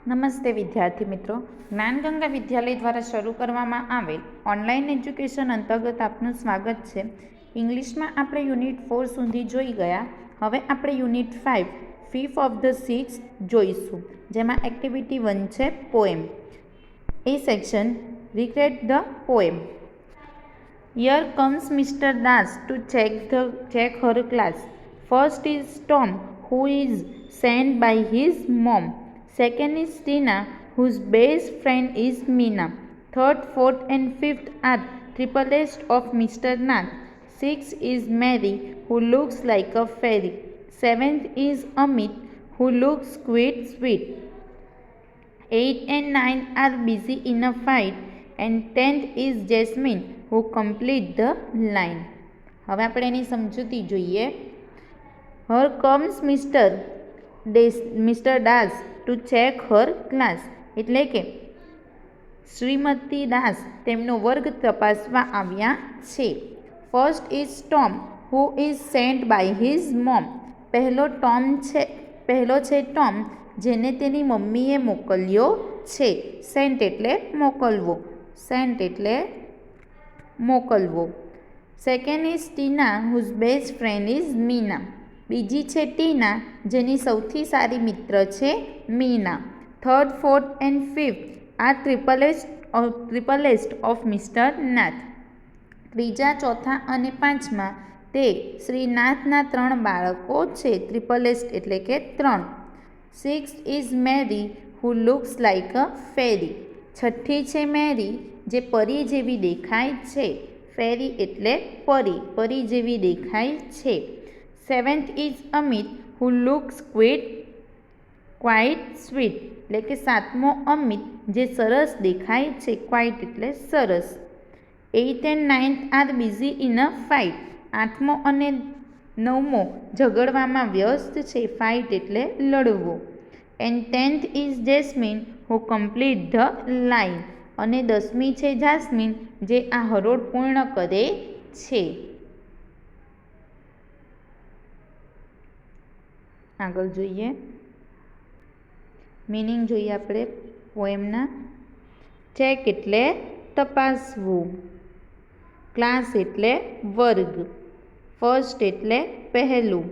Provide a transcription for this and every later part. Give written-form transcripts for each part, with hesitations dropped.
નમસ્તે વિદ્યાર્થી મિત્રો, જ્ઞાનગંગા વિદ્યાલય દ્વારા શરૂ કરવામાં આવેલ ઓનલાઈન એજ્યુકેશન અંતર્ગત આપનું સ્વાગત છે. ઇંગ્લિશમાં આપણે યુનિટ 4 સુધી જોઈ ગયા. હવે આપણે યુનિટ 5 5th ઓફ ધ 6 જોઈશું, જેમાં એક્ટિવિટી 1 છે poem. A section recreate the poem. Here comes Mr. Das to check her class. First is Tom, who is sent by his mom. Second is Tina, whose best friend is Meena. Third, fourth and fifth are triplets of Mr. Nath. Sixth is Mary, who looks like a fairy. Seventh is Amit, who looks quite sweet. 8 and 9 are busy in a fight. And 10th is Jasmine, who complete the line. હવે આપણે એની સમજૂતી જોઈએ. Here comes Mr. Das to check her class. એટલે કે શ્રીમતી દાસ તેમનો વર્ગ તપાસવા આવ્યા છે. First is Tom, who is sent by his mom. પહેલો છે ટોમ, જેને તેની મમ્મીએ મોકલ્યો છે. સેન્ટ એટલે મોકલવો. Second is Tina, whose best friend is Meena. બીજી છે ટીના, જેની સૌથી સારી મિત્ર છે Meena. Third, fourth and fifth આ ટ્રિપલેસ્ટ ઓફ મિસ્ટર નાથ. ત્રીજા, ચોથા અને પાંચમા તે શ્રી નાથના 3 બાળકો છે. ટ્રિપલેસ્ટ એટલે કે 3. Sixth is Mary, who looks like a fairy. છઠ્ઠી છે મેરી, જે પરી જેવી દેખાય છે. ફેરી એટલે પરી જેવી દેખાય છે. Seventh is Amit, who looks quite sweet. એટલે કે 7મો અમિત, જે સરસ દેખાય છે. ક્વાઇટ એટલે સરસ. 8th and 9th are busy in a fight. 8મો અને 9મો ઝઘડવામાં વ્યસ્ત છે. ફાઇટ એટલે લડવો. And 10th is Jasmine, who complete the line. અને 10મી છે જાસ્મીન, જે આ હરોળ પૂર્ણ કરે છે. આગળ જોઈએ, મિનિંગ જોઈએ આપણે પોએમના. ચેક એટલે તપાસવું. ક્લાસ એટલે વર્ગ. ફર્સ્ટ એટલે પહેલું.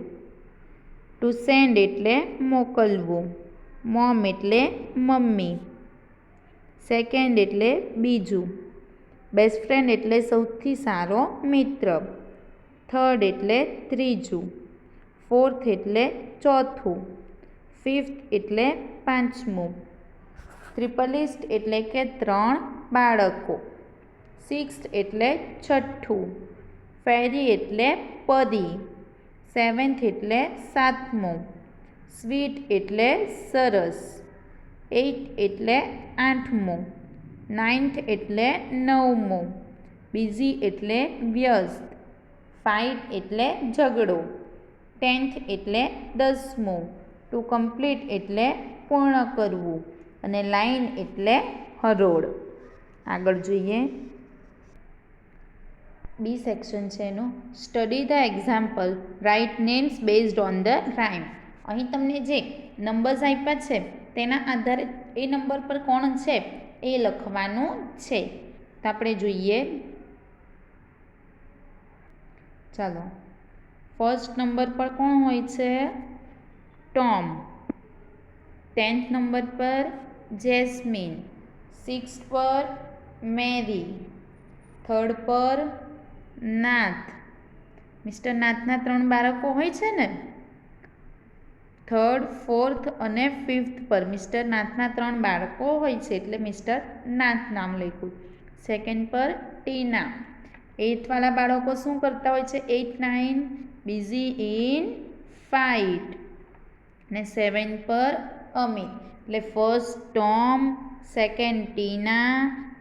ટુ સેન્ડ એટલે મોકલવું. મોમ એટલે મમ્મી. સેકન્ડ એટલે બીજું. બેસ્ટ ફ્રેન્ડ એટલે સૌથી સારો મિત્ર. થર્ડ એટલે ત્રીજું. ફોર્થ એટલે ચોથું. ફિફ્થ એટલે 5મું. ટ્રિપલિસ્ટ એટલે કે 3 બાળકો. સિક્સ્થ એટલે છઠ્ઠું. ફેરી એટલે પરી. સેવન્થ એટલે 7મું. સ્વીટ એટલે સરસ. 8th એટલે 8મું. 9th એટલે 9મું. બિઝી એટલે વ્યસ્ત. ફાઇટ એટલે ઝઘડો. 10th એટલે 10મું. ટુ કમ્પ્લીટ એટલે પૂર્ણ કરવું. અને લાઇન એટલે હરોળ. આગળ જોઈએ, બી સેક્શન છે એનું. Study the example, right names based on the rhyme. અહીં તમને જે નંબર્સ આપ્યા છે તેના આધારે એ નંબર પર કોણ છે એ લખવાનું છે. તો આપણે જોઈએ, ચાલો. ફર્સ્ટ નંબર પર કોણ હોય છે? ટોમ. 10th નંબર પર જેસ્મીન. 6th પર મેરી. 3rd પર નાથ. મિસ્ટર નાથના 3 બાળકો હોય છે ને. 3rd, 4th અને 5th પર મિસ્ટર નાથના 3 બાળકો હોય છે, એટલે મિસ્ટર નાથ નામ લખ્યું. 2nd પર ટીના. 8th વાળા બાળકો શું કરતા હોય છે? 8, 9 બિઝી ઇન ફાઇટ. અને 7 પર અમિત. એટલે first Tom, second Tina,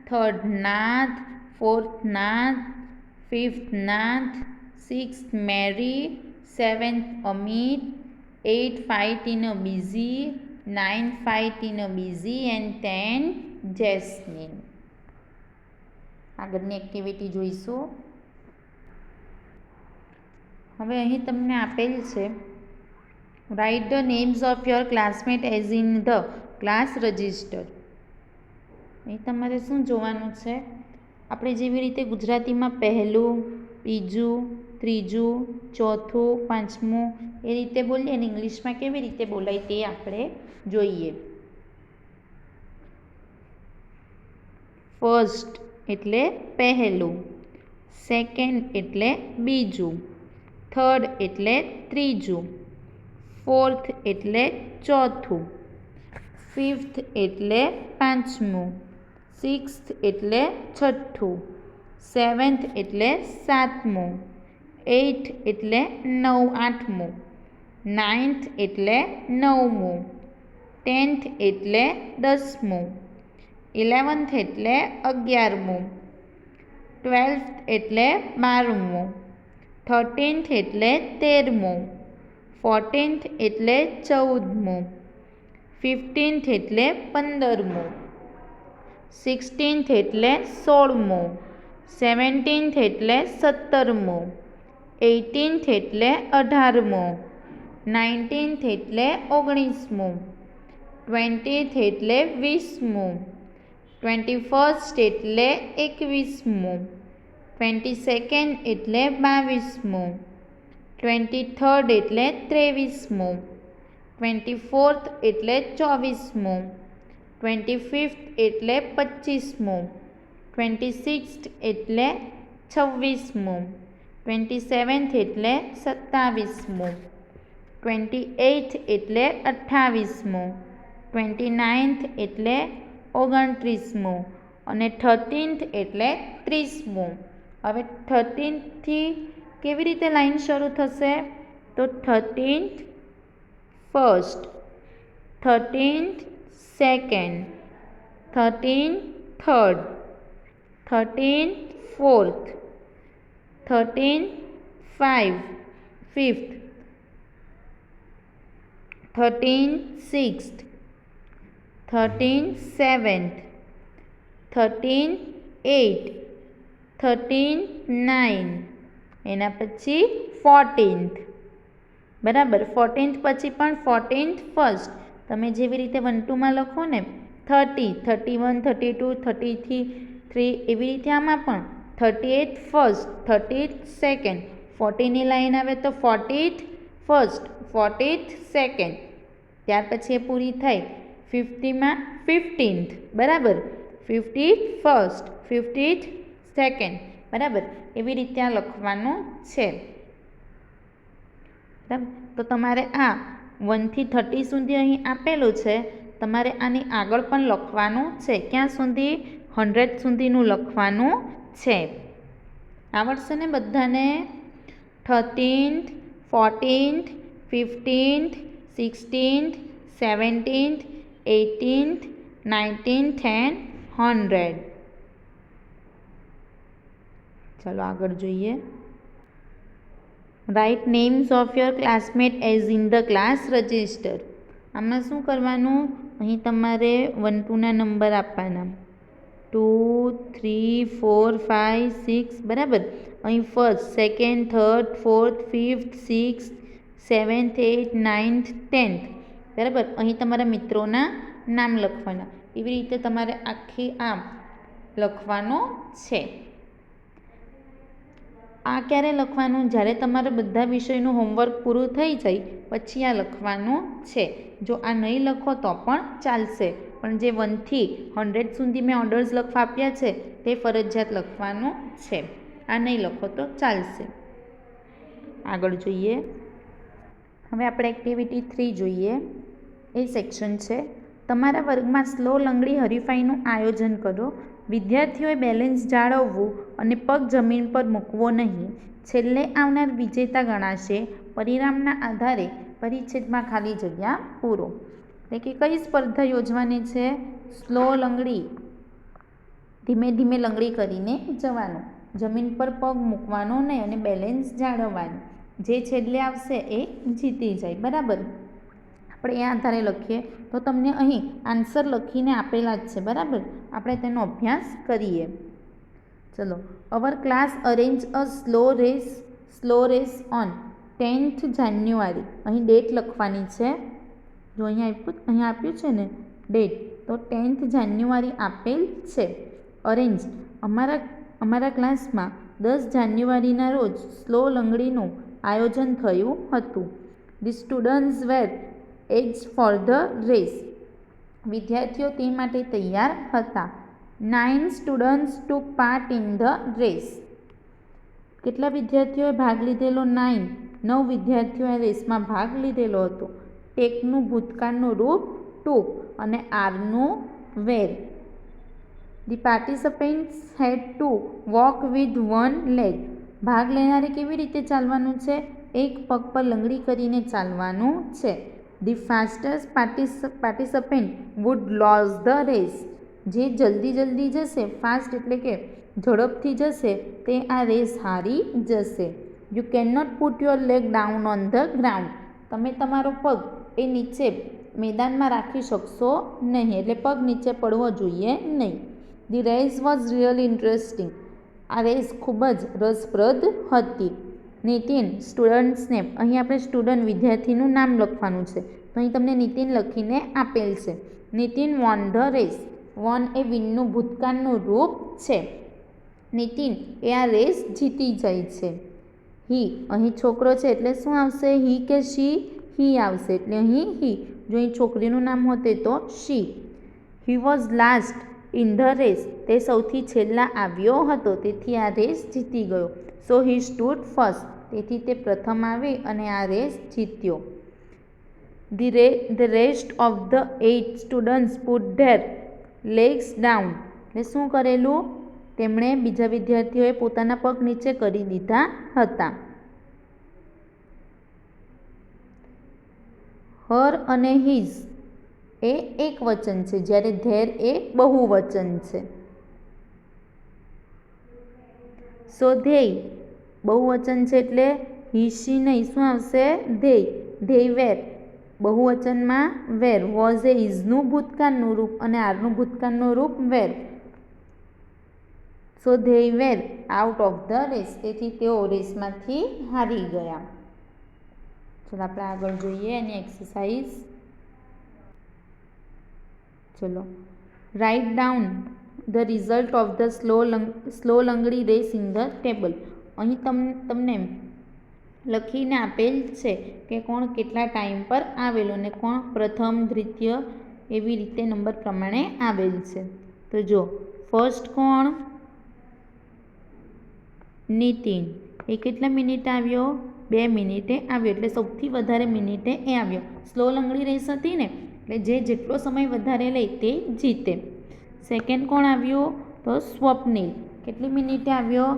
third Nath, fourth Nath, fifth Nath, 6th Mary, 7th Amit, 8 fight in a busy, 9 fight in a busy and 10 Jasmine. આગળની એક્ટિવિટી જોઈશું. હવે અહીં તમને આપેલ છે, write the names of your classmate as in the class register. અહીં તમારે શું જોવાનું છે? આપણે જેવી રીતે ગુજરાતીમાં પહેલું, બીજું, ત્રીજું, ચોથું, પાંચમું એ રીતે બોલીએ ને ઇંગ્લિશમાં કેવી રીતે બોલાય તે આપણે જોઈએ. ફર્સ્ટ એટલે પહેલું, સેકન્ડ એટલે બીજું, થર્ડ એટલે ત્રીજું, ફોર્થ એટલે ચોથું, ફિફ્થ એટલે પાંચમું, સિક્સ્થ એટલે છઠ્ઠું, સેવન્થ એટલે સાતમું, એઇથ એટલે આઠમું, નાઇન્થ એટલે નવમું, 10th એટલે 10મું, 11th એટલે 11મું, 12th એટલે 12મું, 13th એટલે 13મું, 14th એટલે 14મું, 15th એટલે 15મું, 16th એટલે 16મું, 17th એટલે 17મું, 18th એટલે 18મું, 19th એટલે 19મું, 20th એટલે 20મું, 21st એટલે 21મું, 22nd એટલે 22મું, 23rd એટલે 23મું, 24th એટલે 24મું, 25th એટલે 25મું, 26th એટલે 26મું, 27th એટલે 27મું, 28th એટલે 28મું, 29th એટલે 29મું અને 13th એટલે 30મું. હવે 13th થી કેવી રીતે લાઈન શરૂ થશે? તો 13th first, 13th second, 13th third, 13th fourth, 13th fifth, 13th sixth, 13th seventh, 13th eight, 13th 9, એના પછી 14th. બરાબર. 14th પછી પણ 14th ફર્સ્ટ. તમે જેવી રીતે 1 2માં લખો ને 30, 31, 32, 33 એવી રીતે આમાં પણ 38th first, 30th second, 40ની line આવે તો 40th ફર્સ્ટ, 40th સેકન્ડ, ત્યાર પછી એ પૂરી થાય 50માં 15th. બરાબર. 50th first, 50th second. બરાબર. એવી રીતે આ લખવાનું છે. બરાબર. તો તમારે આ 1 થી 30 સુધી અહીં આપેલું છે. તમારે આની આગળ પણ લખવાનું છે. ક્યાં સુધી? 100 સુધીનું લખવાનું છે. આવડશે ને બધાને? 13th, 14th, 15th, 16th, 17th, 18th, 19th and 100. ચાલો આગળ જોઈએ. Write names of your classmate as in the class register. આમાં શું કરવાનું? અહીં તમારે 1 2ના નંબર આપવાના. 2 3 4 5 6. બરાબર. અહીં first, second, third, fourth, fifth, sixth, 7th 8th 9th 10th. બરાબર. અહીં તમારા મિત્રોના નામ લખવાના. એવી રીતે તમારે આખી આમ લખવાનું છે. આ ક્યારે લખવાનું? જ્યારે તમારે બધા વિષયનું હોમવર્ક પૂરું થઈ જાય પછી આ લખવાનું છે. જો આ નહીં લખો તો પણ ચાલશે, પણ જે 1 થી 100 સુધી મેં ઓર્ડર્સ લખવા આપ્યા છે તે ફરજિયાત લખવાનું છે. આ નહીં લખો તો ચાલશે. આગળ જોઈએ. હવે આપણે એક્ટિવિટી 3 જોઈએ. એ સેક્શન છે તમારા વર્ગમાં સ્લો લંગડી હરીફાઈનું આયોજન કરો. વિદ્યાર્થીઓએ બેલેન્સ જાળવવું અને પગ જમીન પર મૂકવો નહીં. છેલ્લે આવનાર વિજેતા ગણાશે. પરિણામના આધારે પરિચ્છેદમાં ખાલી જગ્યા પૂરો. એટલે કે કઈ સ્પર્ધા યોજવાની છે? સ્લો લંગડી. ધીમે ધીમે લંગડી કરીને જવાનું, જમીન પર પગ મૂકવાનો નહીં અને બેલેન્સ જાળવવાનું. જે છેલ્લે આવશે એ જીતી જાય. બરાબર. આપણે એ આધારે લખીએ તો તમને અહીં આન્સર લખીને આપેલા જ છે. બરાબર. આપણે તેનો અભ્યાસ કરીએ. ચલો. Our class arrange a slow race on 10th January. અહીં ડેટ લખવાની છે. જો અહીં આપ્યું છે ને ડેટ, તો 10th જાન્યુઆરી આપેલ છે. અરેન્જ, અમારા ક્લાસમાં 10 જાન્યુઆરીના રોજ સ્લો લંગડીનું આયોજન થયું હતું. The students were eggs for the race, વિદ્યાર્થીઓ તે માટે તૈયાર હતા. 9 students took part in the race, કેટલા વિદ્યાર્થીઓએ ભાગ લીધેલો? 9 વિદ્યાર્થીઓએ રેસમાં ભાગ લીધેલો હતો. ટેકનું ભૂતકાળનું રૂપ ટુક અને આરનું were. The participants had to walk with one leg, ભાગ લેનારે કેવી રીતે ચાલવાનું છે? એક પગ પર લંગડી કરીને ચાલવાનું છે. The fastest participant would lose the race, જે જલ્દી જશે, ફાસ્ટ એટલે કે ઝડપથી જશે, તે આ રેસ હારી જશે. You can not put your leg down on the ground, તમે તમારો પગ એ નીચે મેદાનમાં રાખી શકશો નહીં, એટલે પગ નીચે પડવો જોઈએ નહીં. The race was really interesting, આ રેસ ખૂબ જ રસપ્રદ હતી. નીતિન સ્ટુડન્ટ્સ નેમ, અહીં આપણે સ્ટુડન્ટ વિદ્યાર્થીનું નામ લખવાનું છે, તો અહીં તમને નીતિન લખીને આપેલ છે. Nitin won the race, won એ વિનનું ભૂતકાળનું રૂપ છે. નીતિન એ આ રેસ જીતી જાય છે. હી, અહીં છોકરો છે એટલે શું આવશે? હી કે શી? હી આવશે, એટલે અહીં હી. જો અહીં છોકરીનું નામ હોતે તો she. He was last in the race, તે સૌથી છેલ્લા આવ્યો હતો, તેથી આ રેસ જીતી ગયો. સો હી સ્ટૂડ ફર્સ્ટ, તેથી તે પ્રથમ આવી અને આ રેસ જીત્યો. The rest of the 8 students put there legs down, એટલે શું કરેલું? તેમણે બીજા વિદ્યાર્થીઓએ પોતાના પગ નીચે કરી દીધા હતા. હર અને હિઝ એ એક વચન છે, જ્યારે ધેર એ બહુવચન છે. સો ધેય બહુવચન છે એટલે હી શી નહીં, શું આવશે? ધેય. ધેય વેર બહુવચનમાં વેર. વોઝ એ ઇઝનું ભૂતકાળનું રૂપ અને આરનું ભૂતકાળનું રૂપ were. So they were out of the race, તેથી તેઓ રેસમાંથી હારી ગયા. ચલો આપણે આગળ જોઈએ એની એક્સરસાઇઝ. ચલો, right down the result of the slow લંગડી રેસ ઇન ધ ટેબલ. અહીં તમને લખીને આપેલ છે કે કોણ કેટલા ટાઈમ પર આવેલો અને કોણ પ્રથમ, દ્વિતીય એવી રીતે નંબર પ્રમાણે આવેલ છે. તો જો ફર્સ્ટ કોણ? નીતિન, એ કેટલા મિનિટે આવ્યો? 2 મિનિટે આવ્યો, એટલે સૌથી વધારે મિનિટે એ આવ્યો. સ્લો લંગડી રેસ હતી ને, એટલે જે જેટલો સમય વધારે લે તે જીતે. સેકન્ડ કોણ આવ્યું? તો સ્વપ્નિલ, કેટલી મિનિટે આવ્યો?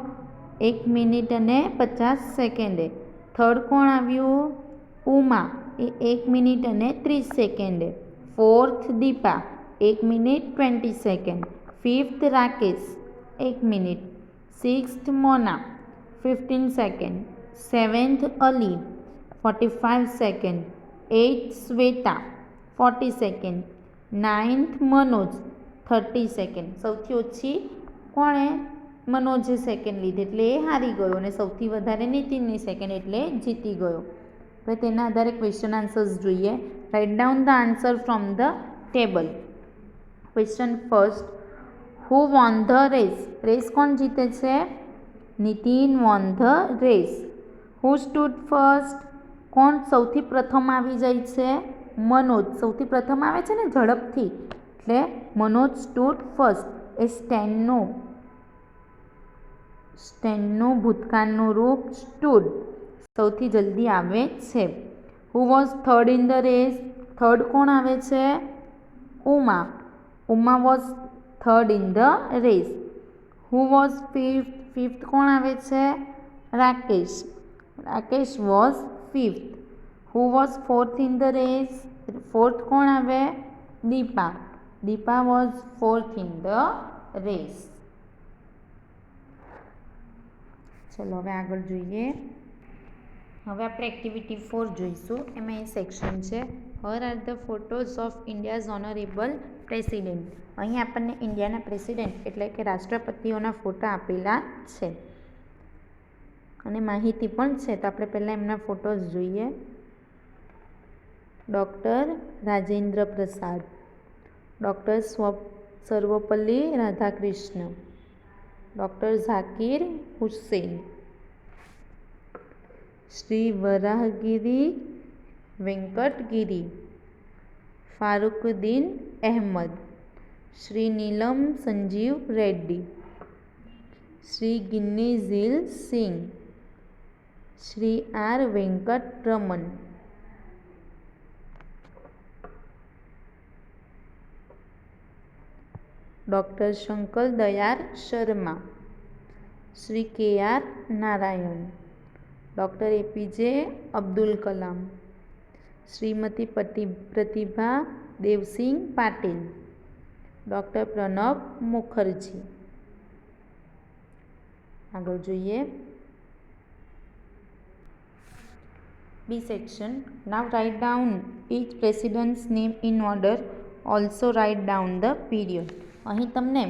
1 મિનિટ અને 50 સેકન્ડે. થર્ડ કોણ આવ્યું? ઉમા, એ 1 મિનિટ અને 30 સેકન્ડે. Fourth Deepa, 1 minute 20 second. Fifth Rakesh, 1 minute. Sixth Mona, 15 second. Seventh Ali, 45 second. 8th Shweta, 40 second. 9th Manoj, 30 second. સૌથી ઓછી કોણે? મનોજે સેકન્ડ લીધી એટલે એ હારી ગયો, અને સૌથી વધારે નીતિનની સેકન્ડ એટલે જીતી ગયો. હવે તેના આધારે ક્વેશ્ચન આન્સર્સ જોઈએ. Write down the answer from the table. Question first, who won the race? Race કોણ જીતે છે? Nitin won the race. Who stood first? કોણ સૌથી પ્રથમ આવી જાય છે? મનોજ સૌથી પ્રથમ આવે છે ને ઝડપથી, એટલે મનોજ સ્ટૂડ ફર્સ્ટ. એ સ્ટેનનું ભૂતકાળનું રૂપ સ્ટૂડ, સૌથી જલ્દી આવે છે. Who was third in the race? Third કોણ આવે છે? Uma. Uma was third in the race. Who was fifth? Fifth કોણ આવે છે? Rakesh. Rakesh was fifth. Who was fourth in the race? Fourth કોણ આવે? Deepa. Deepa was fourth in the race. ચલો હવે આગળ જોઈએ. હવે આપણે એક્ટિવિટી 4 જોઈશું. એમાં એ સેક્શન છે here are the photos of India's honourable president. અહીં આપણને ઇન્ડિયાના પ્રેસિડેન્ટ એટલે કે રાષ્ટ્રપતિઓના ફોટા આપેલા છે અને માહિતી પણ છે. તો આપણે પહેલાં એમના ફોટોઝ જોઈએ. Doctor Rajendra Prasad, doctor Sarvepalli Radhakrishna, doctor Zakir Hussain, Shri Varahagiri Venkatagiri, Fakhruddin Ahmed, Shri Neelam Sanjiva Reddy, Shri Giani Zail Singh, Shri R Venkataraman, doctor Shankar Dayal Sharma, Shri K R Narayan, doctor APJ Abdul Kalam, Shrimati Pratibha Devsingh Patil, doctor Pranab Mukherjee. आगे जोईए B section. Now write down each president's name in order, also write down the period. અહીં તમને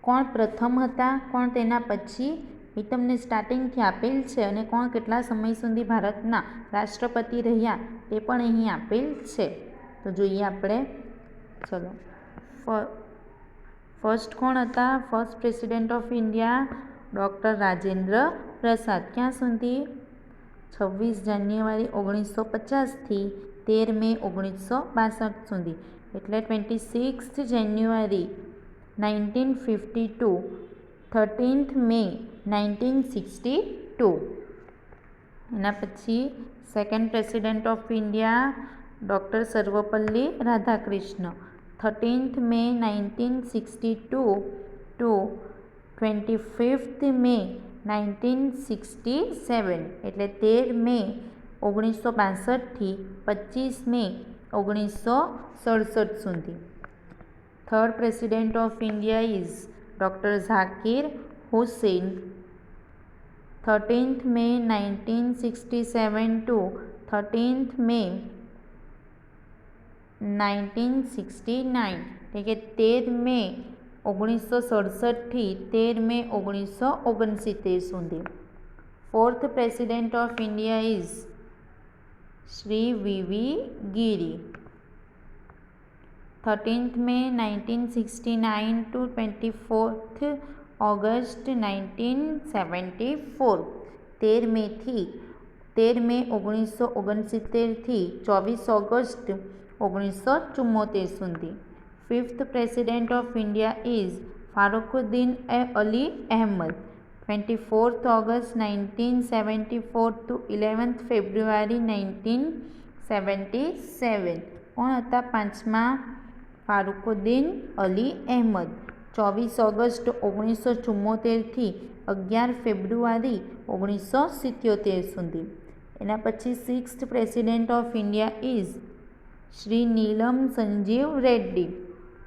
કોણ પ્રથમ હતા, કોણ તેના પછી એ તમને સ્ટાર્ટિંગથી આપેલ છે અને કોણ કેટલા સમય સુધી ભારતના રાષ્ટ્રપતિ રહ્યા તે પણ અહીં આપેલ છે. તો જોઈએ આપણે. ચલો, ફર્સ્ટ કોણ હતા? First president of India doctor Rajendra પ્રસાદ. ક્યાં સુધી? 26 જાન્યુઆરી 1950થી 13 મે 1962 સુધી, એટલે 26th જાન્યુઆરી 1952, 13th મે 1962. એના પછી second president of India doctor Sarvepalli Radhakrishna, 13th May 1962 to 25th May 1967, એટલે 13 મે 1962થી 25 મે 1967 સુધી. Third president of India is doctor Zakir Hussain, 13th May 1967 to 13th May 1969, એટલે કે 13 મે 1967થી 13 મે 1969 સુધી. Fourth president of India is Shri V Giri, 13th May 1969 to 24th August 1974, 13 May 1969 થી 24 August 1974 સુધી. Fifth president of India is Fakhruddin Ali Ahmed, 24th August 1974 to 11th February 1977. કોણ હતા પાંચમા? ફારુકુદ્દીન Ali Ahmed, 24 August 1974 થી 11 ફેબ્રુઆરી 1977 સુધી. એના પછી sixth president of India is Shri Neelam Sanjiv Reddy,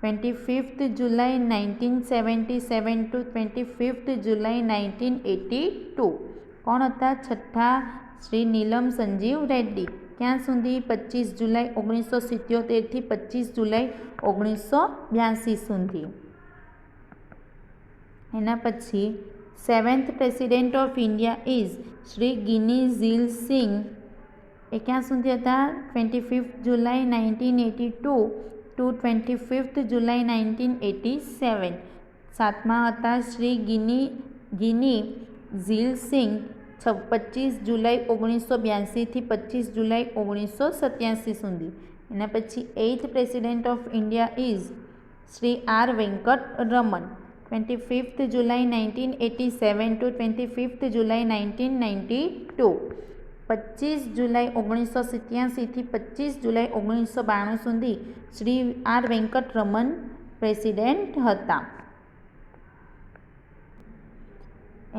25th July 1977 to 25th July 1982. કોણ હતા છઠ્ઠા? શ્રી નીલમ સંજીવ રેડ્ડી. ક્યાં સુધી? 25 જુલાઈ 1977 થી 25 જુલાઈ 1982 સુધી. એના પછી seventh president of India is Shri Giani Zail Singh. એ ક્યાં સુધી હતા? 25th July 1982 to 25th July 1987. સાતમા હતા શ્રી ગિની ઝીલ સિંહ, 25 જુલાઈ 1982 થી 25 જુલાઈ 1987 સુધી. એના પછી eighth president of India is Shri R Venkataraman, 25th July 1987 to 25th July 1992. 25 જુલાઈ 1987 થી 25 જુલાઈ 1992 સુધી Shri R Venkataraman president હતા.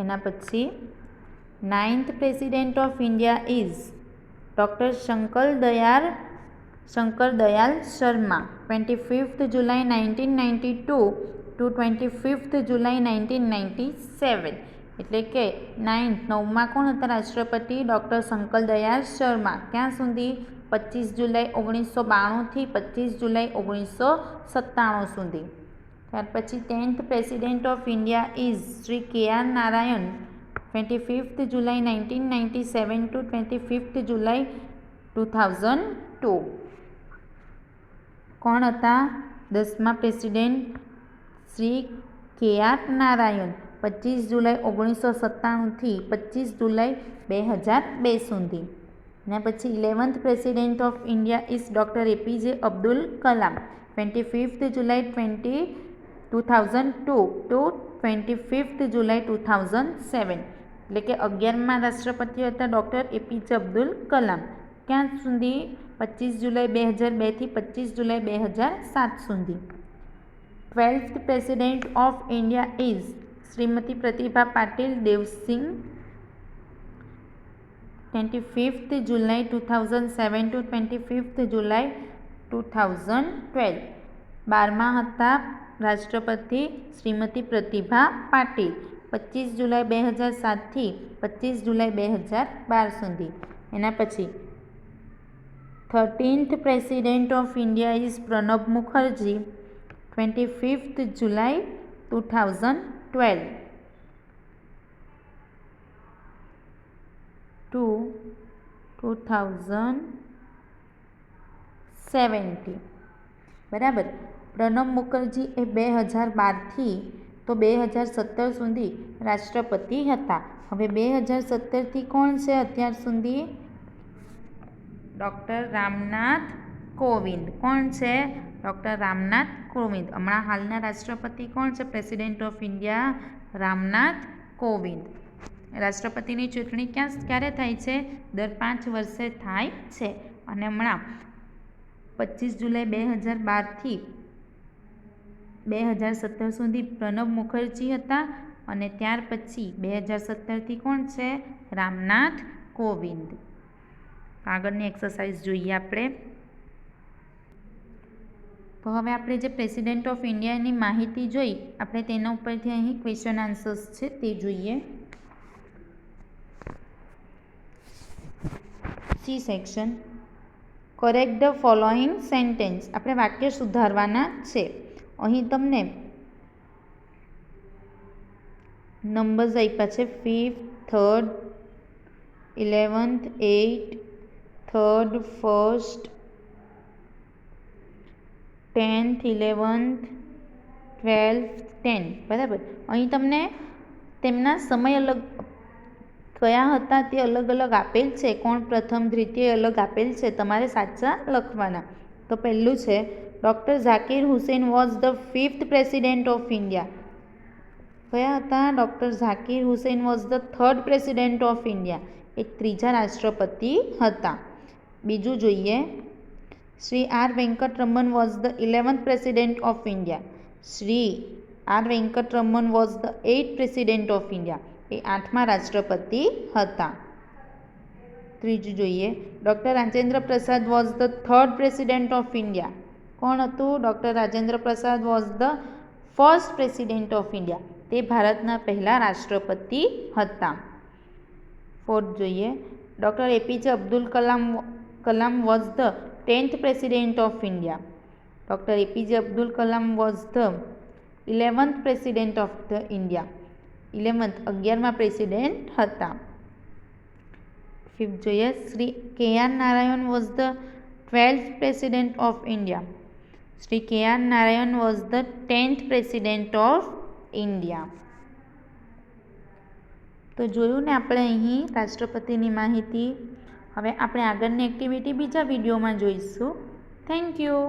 એના પછી ninth president of India is doctor Shankar Dayal Sharma, 25th July 1992 to 25th July 1997. એટલે કે નવમા કોણ હતા રાષ્ટ્રપતિ? ડૉક્ટર શંકર દયાલ શર્મા. ક્યાં સુધી? 25 જુલાઈ 1992 થી 25 જુલાઈ 1997 સુધી. ત્યાર પછી 10th president of India is Shri K R Narayan, 25th July 1997 to 25th July 2002. કોણ હતા? 10મા પ્રેસિડેન્ટ શ્રી KR નારાયણ, 25 જુલાઈ 1997થી 25 જુલાઈ 2002 સુધી. ને પછી 11th president of India is doctor APJ Abdul Kalam, 25th July 2002 to 25th July 2007. એટલે કે 11મા રાષ્ટ્રપતિ હતા ડૉક્ટર APJ અબ્દુલ કલામ. ક્યાં સુધી? 25 જુલાઈ 2002 થી 25 જુલાઈ 2007 સુધી. 12th president of India is Shrimati Pratibha Patil Devsingh, 25th July 2007 to 25th July 2012. 12મા હતા રાષ્ટ્રપતિ શ્રીમતી પ્રતિભા પાટીલ, 25 જુલાઈ 2007 થી 25 જુલાઈ 2012 સુધી. એના પછી 13th president of India is Pranab Mukherjee, 25th July 2012 to 2017. બરાબર. પ્રણબ મુખર્જી એ 2012થી તો 2017 સુધી રાષ્ટ્રપતિ હતા. હવે 2017થી કોણ છે અત્યાર સુધી? ડૉક્ટર રામનાથ કોવિંદ. કોણ છે? ડૉક્ટર રામનાથ કોવિંદ. હમણાં હાલના રાષ્ટ્રપતિ કોણ છે? President of India Ramnath Kovind. રાષ્ટ્રપતિની ચૂંટણી ક્યારે થાય છે? દર 5 વર્ષે થાય છે. અને હમણાં 25 જુલાઈ 2012થી 2017 સુધી પ્રણબ મુખર્જી હતા. અને ત્યાર પછી 2017થી કોણ છે? રામનાથ કોવિંદ. આગળની એક્સરસાઇઝ જોઈએ આપણે. તો હવે આપણે જે પ્રેસિડેન્ટ ઓફ ઇન્ડિયાની માહિતી જોઈ, આપણે તેના ઉપરથી અહીં ક્વેશ્ચન આન્સર્સ છે તે જોઈએ. C section, correct the following sentence. આપણે વાક્ય સુધારવાના છે. અહીં તમને નંબર્સ આપ્યા છે 5th, 3rd, 11th, 8th, 3rd, 1st, 10th, 11th, 12th, 10. બરાબર. અહીં તમને તેમના સમય અલગ કયા હતા તે અલગ અલગ આપેલ છે. કોણ પ્રથમ, દ્વિતીય અલગ આપેલ છે. તમારે સાચા લખવાના. તો પહેલું છે doctor Zakir Hussain was the 5th president of India. કયા હતા? Doctor Zakir Hussain was the 3rd president of India. એ ત્રીજા રાષ્ટ્રપતિ હતા. બીજું જોઈએ, Shri R. Venkataraman was the 11th president of India. Shri R. Venkataraman was the 8th president of India. એ 8મા રાષ્ટ્રપતિ હતા. ત્રીજું જોઈએ, doctor Rajendra Prasad was the 3rd president of India. કોણ હતું? Doctor Rajendra Prasad was the 1st president of India. તે ભારતના પહેલા રાષ્ટ્રપતિ હતા. 4th જોઈએ, doctor APJ Abdul Kalam was the 10th president of India. Doctor APJ Abdul Kalam was the 11th president of the India. 11મા president હતા. 5th જોઈએ, Shri KR Narayan was the 12th president of India. Shri KR Narayan was the 10th president of India. તો જોયું ને આપણે અહીં રાષ્ટ્રપતિની માહિતી. હવે આપણે આગળની એક્ટિવિટી બીજા વિડીયોમાં જોઈશું. Thank you.